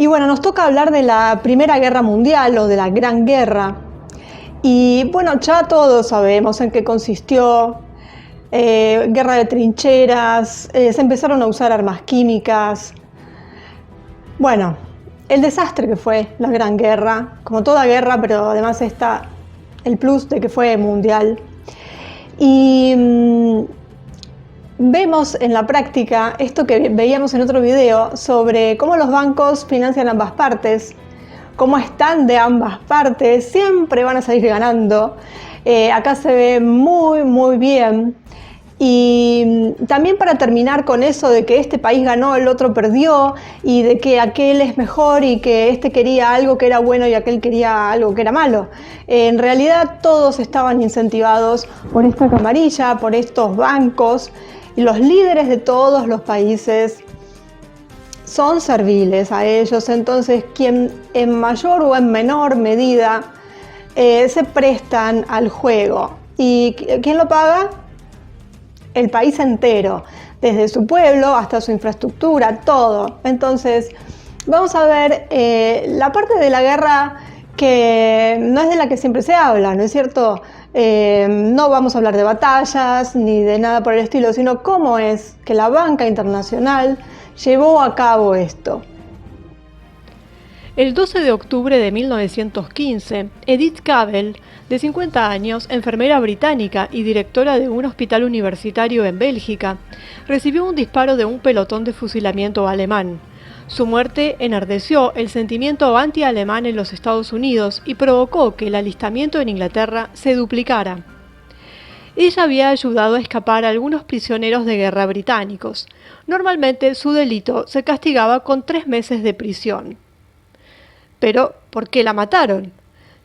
Y bueno, nos toca hablar de la Primera Guerra Mundial o de la Gran Guerra. Y bueno, ya todos sabemos en qué consistió. Guerra de trincheras, se empezaron a usar armas químicas. Bueno, el desastre que fue la Gran Guerra, como toda guerra, pero además está el plus de que fue mundial. Y vemos en la práctica esto que veíamos en otro video sobre cómo los bancos financian ambas partes, cómo están de ambas partes, siempre van a salir ganando. Acá se ve muy bien. Y también para terminar con eso de que este país ganó, el otro perdió, y de que aquel es mejor y que este quería algo que era bueno y aquel quería algo que era malo. En realidad todos estaban incentivados por esta camarilla, por estos bancos, y los líderes de todos los países son serviles a ellos. Entonces quien en mayor o en menor medida se prestan al juego. ¿Y quién lo paga? El país entero, desde su pueblo hasta su infraestructura, todo. Entonces, vamos a ver la parte de la guerra que no es de la que siempre se habla, ¿no es cierto? No vamos a hablar de batallas ni de nada por el estilo, sino cómo es que la banca internacional llevó a cabo esto. El 12 de octubre de 1915, Edith Cavell, de 50 años, enfermera británica y directora de un hospital universitario en Bélgica, recibió un disparo de un pelotón de fusilamiento alemán. Su muerte enardeció el sentimiento anti-alemán en los Estados Unidos y provocó que el alistamiento en Inglaterra se duplicara. Ella había ayudado a escapar a algunos prisioneros de guerra británicos. Normalmente su delito se castigaba con 3 meses de prisión. Pero, ¿por qué la mataron?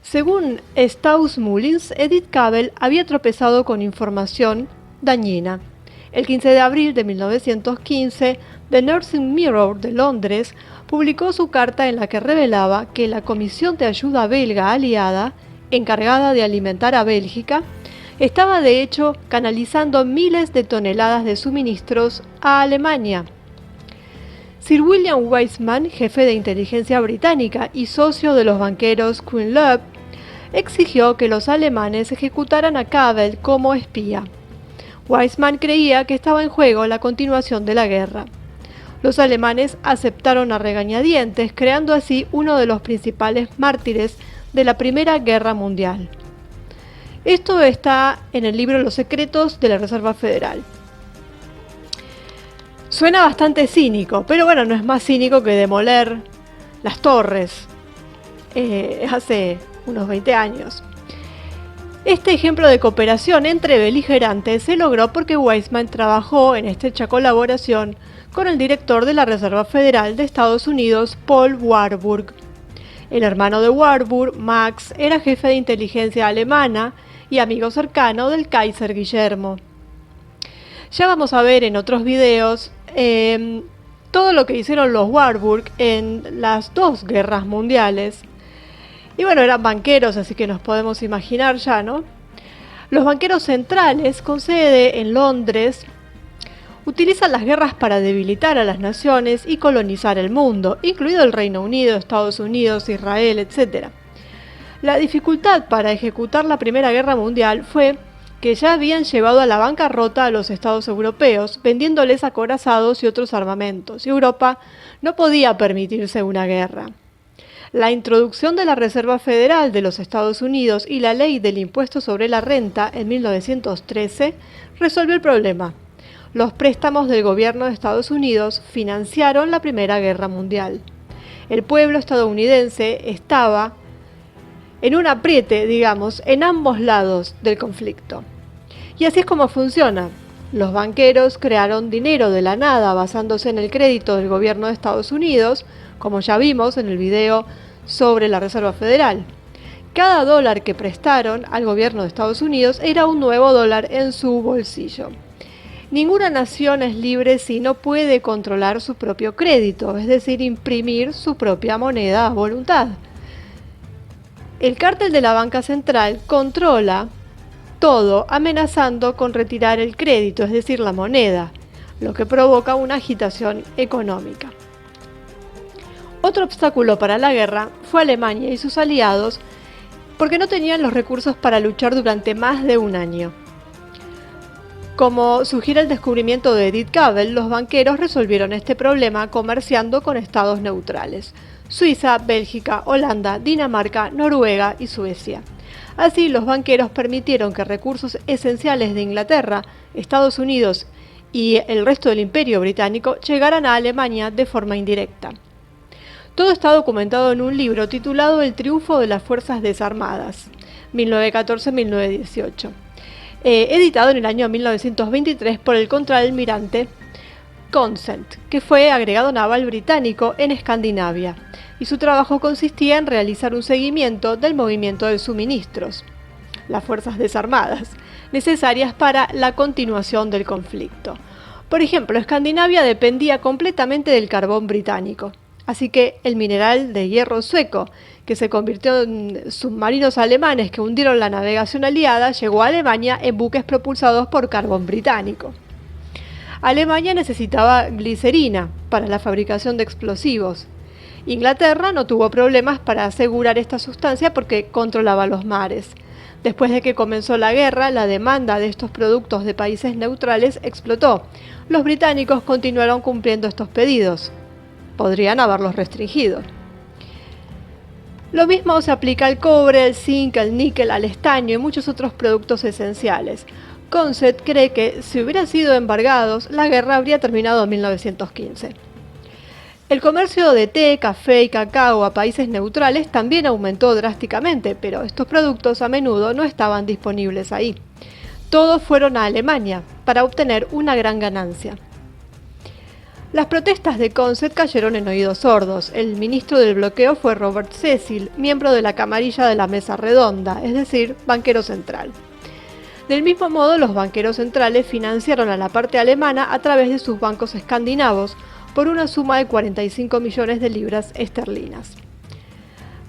Según Staus Mullins, Edith Cavell había tropezado con información dañina. El 15 de abril de 1915, The Nursing Mirror de Londres publicó su carta en la que revelaba que la Comisión de Ayuda Belga Aliada, encargada de alimentar a Bélgica, estaba de hecho canalizando miles de toneladas de suministros a Alemania. Sir William Weizmann, jefe de inteligencia británica y socio de los banqueros Quinlove, exigió que los alemanes ejecutaran a Cavell como espía. Weizmann creía que estaba en juego la continuación de la guerra. Los alemanes aceptaron a regañadientes, creando así uno de los principales mártires de la Primera Guerra Mundial. Esto está en el libro Los secretos de la Reserva Federal. Suena bastante cínico, pero bueno, no es más cínico que demoler las torres hace unos 20 años. Este ejemplo de cooperación entre beligerantes se logró porque Weizmann trabajó en estrecha colaboración con el director de la Reserva Federal de Estados Unidos, Paul Warburg. El hermano de Warburg, Max, era jefe de inteligencia alemana y amigo cercano del Kaiser Guillermo. Ya vamos a ver en otros videos todo lo que hicieron los Warburg en las 2 guerras mundiales. Y bueno, eran banqueros, así que nos podemos imaginar ya, ¿no? Los banqueros centrales, con sede en Londres, utilizan las guerras para debilitar a las naciones y colonizar el mundo, incluido el Reino Unido, Estados Unidos, Israel, etc. La dificultad para ejecutar la Primera Guerra Mundial fue que ya habían llevado a la bancarrota a los estados europeos, vendiéndoles acorazados y otros armamentos, y Europa no podía permitirse una guerra. La introducción de la Reserva Federal de los Estados Unidos y la ley del impuesto sobre la renta en 1913 resolvió el problema. Los préstamos del gobierno de Estados Unidos financiaron la Primera Guerra Mundial. El pueblo estadounidense estaba en un apriete, digamos, en ambos lados del conflicto. Y así es como funciona. Los banqueros crearon dinero de la nada basándose en el crédito del gobierno de Estados Unidos, como ya vimos en el video sobre la Reserva Federal. Cada dólar que prestaron al gobierno de Estados Unidos era un nuevo dólar en su bolsillo. Ninguna nación es libre si no puede controlar su propio crédito, es decir, imprimir su propia moneda a voluntad. El cártel de la banca central controla todo, amenazando con retirar el crédito, es decir, la moneda, lo que provoca una agitación económica. Otro obstáculo para la guerra fue Alemania y sus aliados porque no tenían los recursos para luchar durante más de un año. Como sugiere el descubrimiento de Edith Cavell, los banqueros resolvieron este problema comerciando con estados neutrales: Suiza, Bélgica, Holanda, Dinamarca, Noruega y Suecia. Así, los banqueros permitieron que recursos esenciales de Inglaterra, Estados Unidos y el resto del Imperio Británico llegaran a Alemania de forma indirecta. Todo está documentado en un libro titulado El triunfo de las fuerzas desarmadas, 1914-1918. Editado en el año 1923 por el contraalmirante Consent, que fue agregado naval británico en Escandinavia, y su trabajo consistía en realizar un seguimiento del movimiento de suministros, las fuerzas desarmadas, necesarias para la continuación del conflicto. Por ejemplo, Escandinavia dependía completamente del carbón británico, así que el mineral de hierro sueco, que se convirtió en submarinos alemanes que hundieron la navegación aliada, llegó a Alemania en buques propulsados por carbón británico. Alemania necesitaba glicerina para la fabricación de explosivos. Inglaterra no tuvo problemas para asegurar esta sustancia porque controlaba los mares. Después de que comenzó la guerra, la demanda de estos productos de países neutrales explotó. Los británicos continuaron cumpliendo estos pedidos. Podrían haberlos restringido. Lo mismo se aplica al cobre, al zinc, al níquel, al estaño y muchos otros productos esenciales. Consett cree que si hubieran sido embargados, la guerra habría terminado en 1915. El comercio de té, café y cacao a países neutrales también aumentó drásticamente, pero estos productos a menudo no estaban disponibles ahí. Todos fueron a Alemania para obtener una gran ganancia. Las protestas de Consett cayeron en oídos sordos. El ministro del bloqueo fue Robert Cecil, miembro de la camarilla de la Mesa Redonda, es decir, banquero central. Del mismo modo, los banqueros centrales financiaron a la parte alemana a través de sus bancos escandinavos por una suma de 45 millones de libras esterlinas.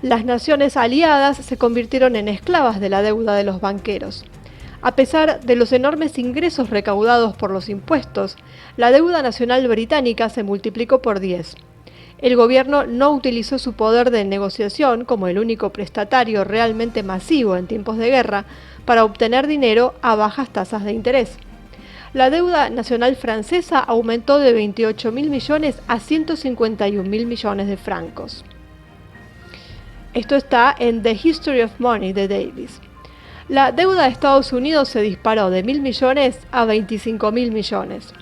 Las naciones aliadas se convirtieron en esclavas de la deuda de los banqueros. A pesar de los enormes ingresos recaudados por los impuestos, la deuda nacional británica se multiplicó por 10. El gobierno no utilizó su poder de negociación como el único prestatario realmente masivo en tiempos de guerra para obtener dinero a bajas tasas de interés. La deuda nacional francesa aumentó de 28.000 millones a 151.000 millones de francos. Esto está en The History of Money de Davis. La deuda de Estados Unidos se disparó de 1.000 millones a 25.000 millones.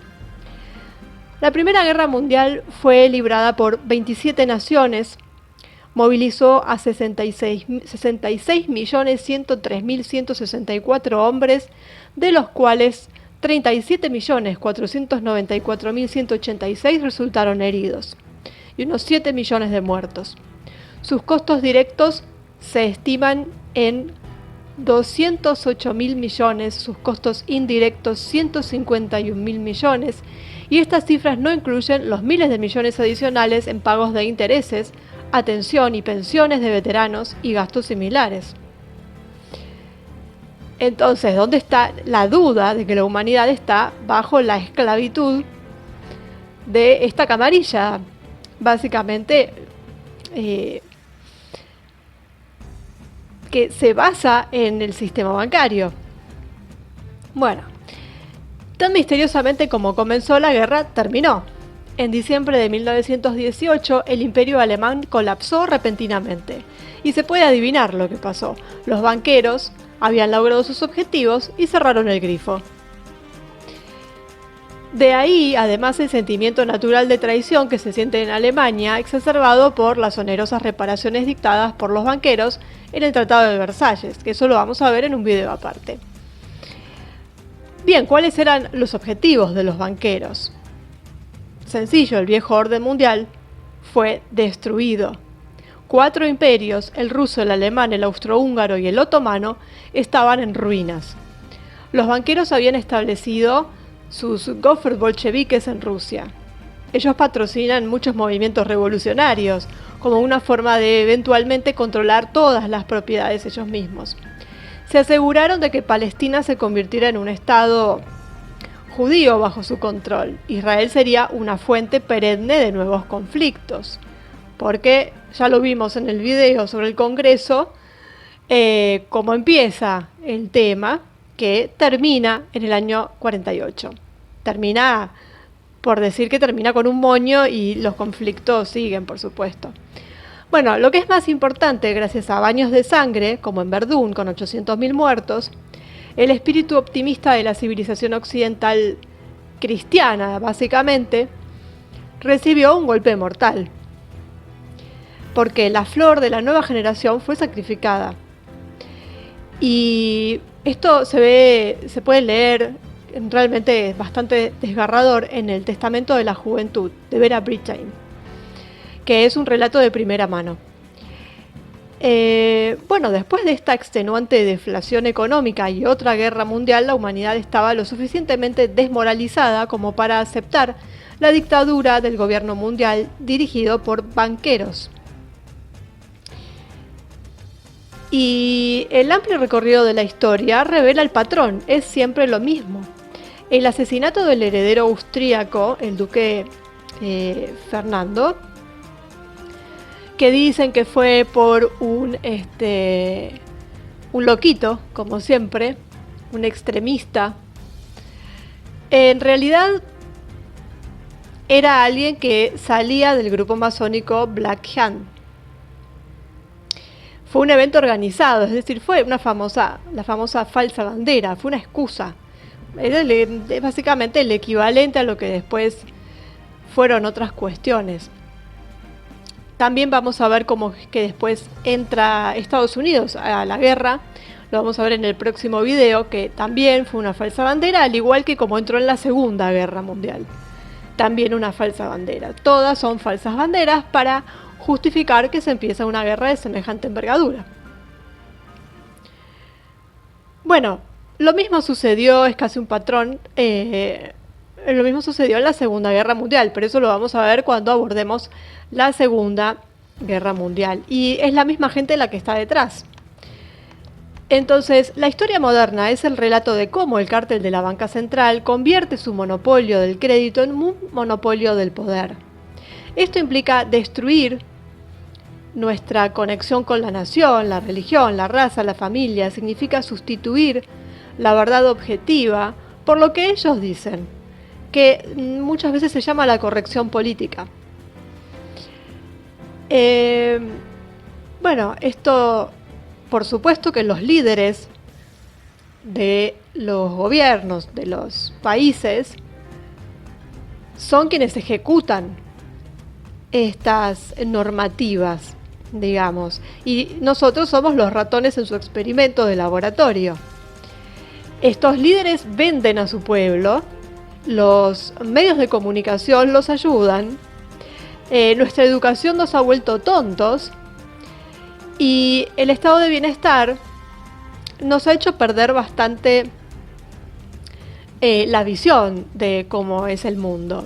La Primera Guerra Mundial fue librada por 27 naciones, movilizó a 66.103.164 hombres, de los cuales 37.494.186 resultaron heridos y unos 7 millones de muertos. Sus costos directos se estiman en 208.000 millones, sus costos indirectos 151.000 millones, y estas cifras no incluyen los miles de millones adicionales en pagos de intereses, atención y pensiones de veteranos y gastos similares. Entonces, ¿dónde está la duda de que la humanidad está bajo la esclavitud de esta camarilla? Básicamente, que se basa en el sistema bancario. Bueno, tan misteriosamente como comenzó la guerra, terminó. En diciembre de 1918, el imperio alemán colapsó repentinamente. Y se puede adivinar lo que pasó. Los banqueros habían logrado sus objetivos y cerraron el grifo. De ahí, además, el sentimiento natural de traición que se siente en Alemania, exacerbado por las onerosas reparaciones dictadas por los banqueros en el Tratado de Versalles, que eso lo vamos a ver en un video aparte. Bien, ¿cuáles eran los objetivos de los banqueros? Sencillo, el viejo orden mundial fue destruido. 4 imperios, el ruso, el alemán, el austrohúngaro y el otomano, estaban en ruinas. Los banqueros habían establecido sus gofres bolcheviques en Rusia. Ellos patrocinan muchos movimientos revolucionarios, como una forma de eventualmente controlar todas las propiedades ellos mismos. Se aseguraron de que Palestina se convirtiera en un estado judío bajo su control. Israel sería una fuente perenne de nuevos conflictos. porque ya lo vimos en el video sobre el Congreso, cómo empieza el tema, que termina en el año 48. Termina, por decir que termina con un moño, y los conflictos siguen, por supuesto. Bueno, lo que es más importante, gracias a baños de sangre, como en Verdún, con 800.000 muertos, el espíritu optimista de la civilización occidental cristiana, básicamente, recibió un golpe mortal, porque la flor de la nueva generación fue sacrificada. Y esto se puede leer, realmente es bastante desgarrador, en el Testamento de la Juventud, de Vera Brittain, que es un relato de primera mano. Bueno, después de esta extenuante deflación económica y otra guerra mundial, la humanidad estaba lo suficientemente desmoralizada como para aceptar la dictadura del gobierno mundial dirigido por banqueros. Y el amplio recorrido de la historia revela el patrón, es siempre lo mismo. El asesinato del heredero austríaco, el duque Fernando, que dicen que fue por un loquito, como siempre, un extremista. En realidad era alguien que salía del grupo masónico Black Hand. Fue un evento organizado, es decir, fue la famosa falsa bandera, fue una excusa. Era básicamente el equivalente a lo que después fueron otras cuestiones. También vamos a ver cómo es que después entra Estados Unidos a la guerra. Lo vamos a ver en el próximo video, que también fue una falsa bandera, al igual que como entró en la Segunda Guerra Mundial. También una falsa bandera. Todas son falsas banderas para justificar que se empieza una guerra de semejante envergadura. Bueno, lo mismo sucedió, es casi un patrón, lo mismo sucedió en la Segunda Guerra Mundial, pero eso lo vamos a ver cuando abordemos la Segunda Guerra Mundial. Y es la misma gente la que está detrás. Entonces, la historia moderna es el relato de cómo el cártel de la banca central convierte su monopolio del crédito en un monopolio del poder. Esto implica destruir nuestra conexión con la nación, la religión, la raza, la familia. Significa sustituir la verdad objetiva por lo que ellos dicen, que muchas veces se llama la corrección política. Bueno, esto, por supuesto que los líderes de los gobiernos de los países son quienes ejecutan estas normativas, digamos, y nosotros somos los ratones en su experimento de laboratorio. Estos líderes venden a su pueblo, los medios de comunicación los ayudan, nuestra educación nos ha vuelto tontos y el estado de bienestar nos ha hecho perder bastante la visión de cómo es el mundo.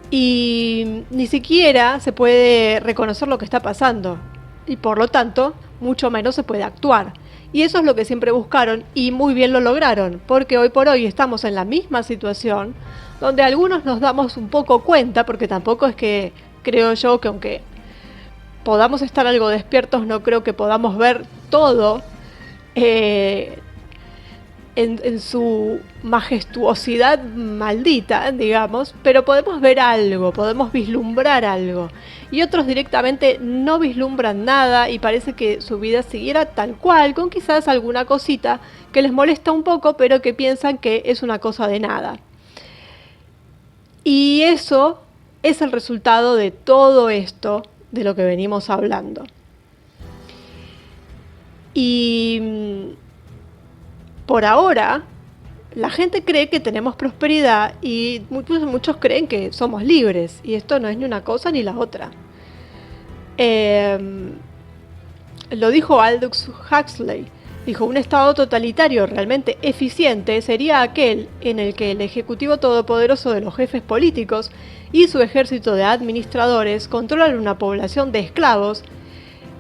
Y ni siquiera se puede reconocer lo que está pasando y por lo tanto mucho menos se puede actuar. Y eso es lo que siempre buscaron y muy bien lo lograron, porque hoy por hoy estamos en la misma situación donde algunos nos damos un poco cuenta, porque tampoco es que creo yo que aunque podamos estar algo despiertos, no creo que podamos ver todo en su majestuosidad maldita, digamos, pero podemos ver algo, podemos vislumbrar algo. Y otros directamente no vislumbran nada y parece que su vida siguiera tal cual, con quizás alguna cosita que les molesta un poco, pero que piensan que es una cosa de nada. Y eso es el resultado de todo esto de lo que venimos hablando. Y por ahora, la gente cree que tenemos prosperidad y muchos creen que somos libres. Y esto no es ni una cosa ni la otra. Lo dijo Aldous Huxley. Dijo, un estado totalitario realmente eficiente sería aquel en el que el ejecutivo todopoderoso de los jefes políticos y su ejército de administradores controlan una población de esclavos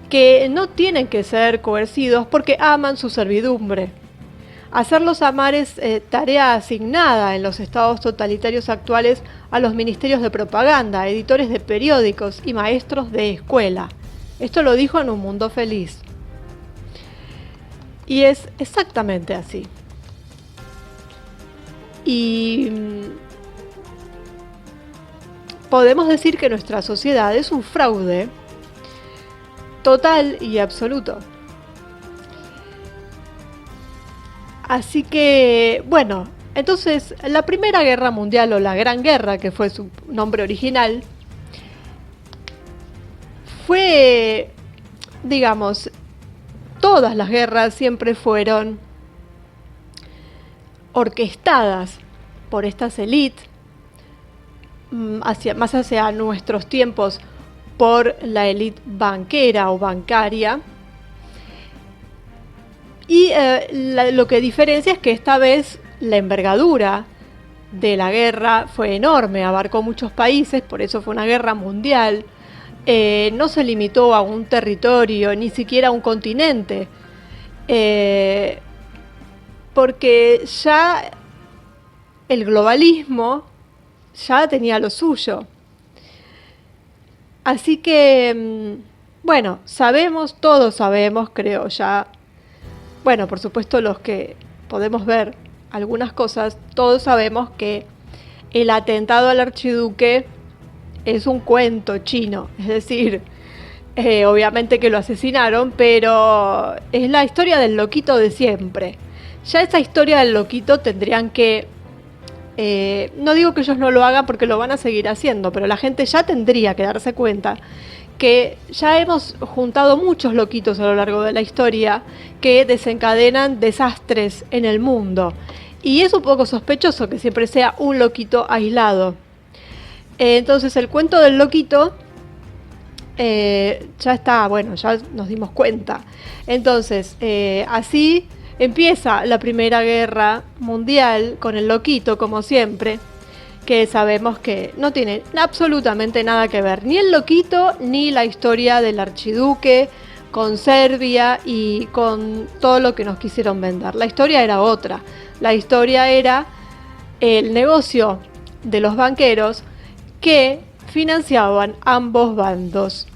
que no tienen que ser coercidos porque aman su servidumbre. Hacer los AMAR es tarea asignada en los estados totalitarios actuales a los ministerios de propaganda, editores de periódicos y maestros de escuela. Esto lo dijo en Un Mundo Feliz. Y es exactamente así. Y podemos decir que nuestra sociedad es un fraude total y absoluto. Así que, bueno, entonces la Primera Guerra Mundial o la Gran Guerra, que fue su nombre original, fue, digamos, todas las guerras siempre fueron orquestadas por estas élites, más hacia nuestros tiempos por la élite banquera o bancaria. Y lo que diferencia es que esta vez la envergadura de la guerra fue enorme, abarcó muchos países, por eso fue una guerra mundial. No se limitó a un territorio, ni siquiera a un continente, porque ya el globalismo ya tenía lo suyo. Así que, bueno, todos sabemos, creo ya, bueno, por supuesto los que podemos ver algunas cosas, todos sabemos que el atentado al archiduque es un cuento chino, es decir, obviamente que lo asesinaron, pero es la historia del loquito de siempre. Ya esa historia del loquito tendrían que, no digo que ellos no lo hagan porque lo van a seguir haciendo, pero la gente ya tendría que darse cuenta que ya hemos juntado muchos loquitos a lo largo de la historia que desencadenan desastres en el mundo. Y es un poco sospechoso que siempre sea un loquito aislado. Entonces el cuento del loquito ya está, bueno, ya nos dimos cuenta. Entonces, así empieza la Primera Guerra Mundial con el loquito, como siempre, que sabemos que no tiene absolutamente nada que ver, ni el loquito, ni la historia del archiduque con Serbia y con todo lo que nos quisieron vender. La historia era otra. La historia era el negocio de los banqueros que financiaban ambos bandos,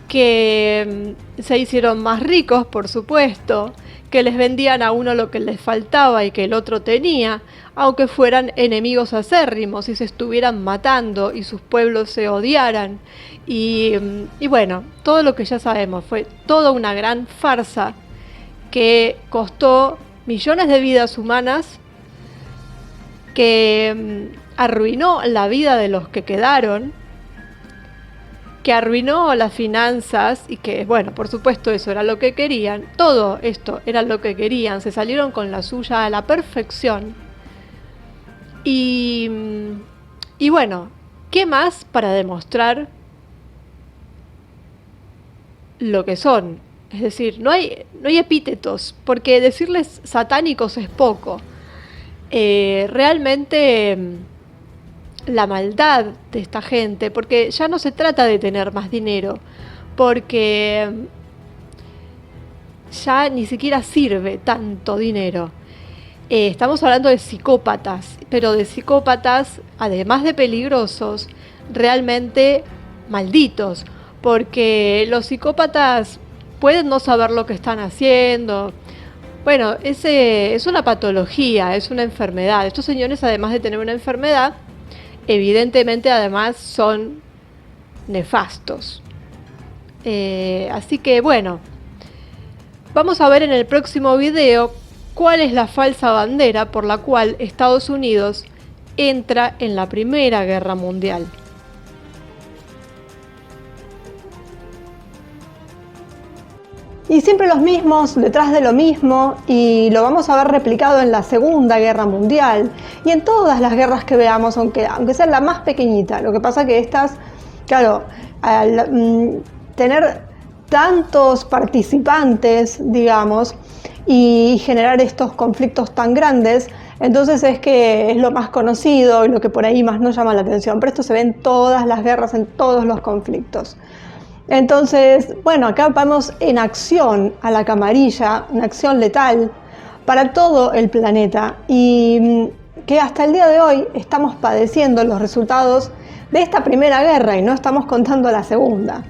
que se hicieron más ricos, por supuesto, que les vendían a uno lo que les faltaba y que el otro tenía, aunque fueran enemigos acérrimos y se estuvieran matando y sus pueblos se odiaran. Y bueno, todo lo que ya sabemos, fue toda una gran farsa que costó millones de vidas humanas, que arruinó la vida de los que quedaron, que arruinó las finanzas y que, bueno, por supuesto eso era lo que querían, todo esto era lo que querían, se salieron con la suya a la perfección. Y bueno, ¿qué más para demostrar lo que son? Es decir, no hay epítetos, porque decirles satánicos es poco. Realmente la maldad de esta gente, porque ya no se trata de tener más dinero, porque ya ni siquiera sirve tanto dinero. Estamos hablando de psicópatas, pero de psicópatas, además de peligrosos, realmente malditos, porque los psicópatas pueden no saber lo que están haciendo. Bueno, es una patología, es una enfermedad. Estos señores, además de tener una enfermedad, evidentemente además son nefastos. Así que bueno, vamos a ver en el próximo video cuál es la falsa bandera por la cual Estados Unidos entra en la Primera Guerra Mundial. Y siempre los mismos detrás de lo mismo, y lo vamos a ver replicado en la Segunda Guerra Mundial y en todas las guerras que veamos, aunque sea la más pequeñita. Lo que pasa que estas, claro, al tener tantos participantes, digamos, y generar estos conflictos tan grandes, entonces es que es lo más conocido y lo que por ahí más nos llama la atención. Pero esto se ve en todas las guerras, en todos los conflictos. Entonces, bueno, acá vamos en acción a la camarilla, una acción letal, para todo el planeta y que hasta el día de hoy estamos padeciendo los resultados de esta primera guerra y no estamos contando la segunda.